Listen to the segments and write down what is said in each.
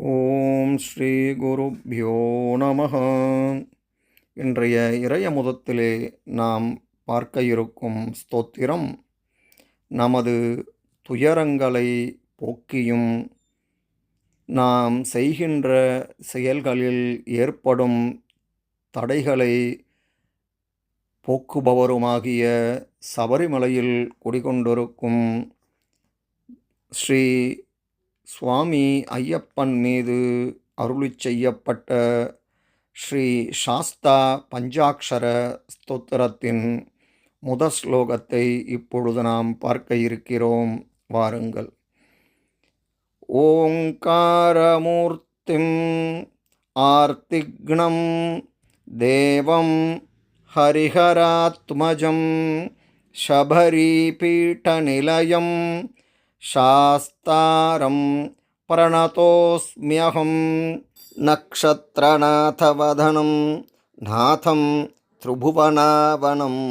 ஓம் ஸ்ரீ குருப்யோ நமஹ. இன்றைய இறையமுதத்திலே நாம் பார்க்க இருக்கும் ஸ்தோத்திரம், நமது துயரங்களை போக்கியும் நாம் செய்கின்ற செயல்களில் ஏற்படும் தடைகளை போக்குபவருமாகிய சபரிமலையில் குடிகொண்டிருக்கும் ஸ்ரீ சுவாமி ஐயப்பன் மீது அருளிச் செய்யப்பட்ட ஸ்ரீ சாஸ்தா பஞ்சாக்ஷர ஸ்தோத்திரத்தின் முதல் ஸ்லோகத்தை இப்பொழுது நாம் பார்க்க இருக்கிறோம். வாருங்கள். ஓங்காரமூர்த்திம் ஆர்த்திக்னம் தேவம் ஹரிஹராத்மஜம் சபரிபீட்டநிலயம் சாஸ்தாரம் பிரணதோஸ்ம்யஹம் நக்ஷத்ரநாதவதனம் நாதம் த்ரிபுவனாவனம்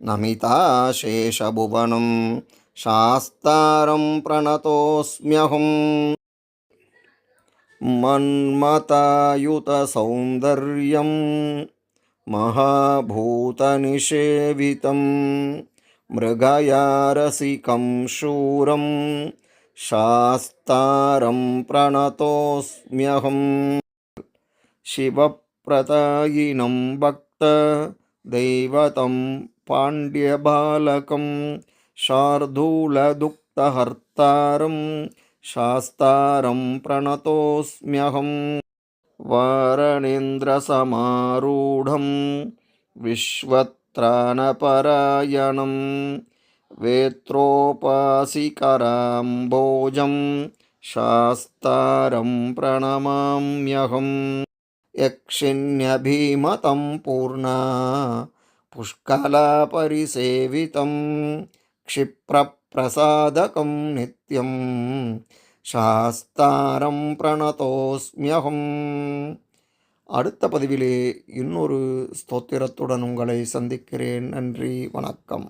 நமிதாசேஷபுவனம் சாஸ்தாரம் பிரணதோஸ்ம்யஹம். மன்மதாயுதசௌந்தர்யம் மகாபூதநிஷேவிதம் மிருகயாரசிகம் शूरं சாஸ்தாரம் பிரணதோஸ்ம்யஹம். சிவப்ரதாயினம் பக்த தெய்வதம் பாண்ட்யபாலகம் சார்தூலதுக்தஹர்த்தாரம் சாஸ்தாரம் பிரணதோஸ்ம்யஹம். வாரணேந்திரசமாரூಢம் விஸ்வத்ராணபராயணம் வேத்ரோபாசிகராம்போஜம் சாஸ்தாரம் பிரணமாம்யஹம். யக்ஷிண்யபீமதம் பூர்ணா புஷ்கலாபரிசேவிதம் க்ஷிப்ரப்ரசாதகம் நித்யம் சாஸ்தாரம் பிரணதோஸ்ம்யஹம். அடுத்த பதிவிலே இன்னொரு ஸ்தோத்திரத்துடன் உங்களை சந்திக்கிறேன். நன்றி, வணக்கம்.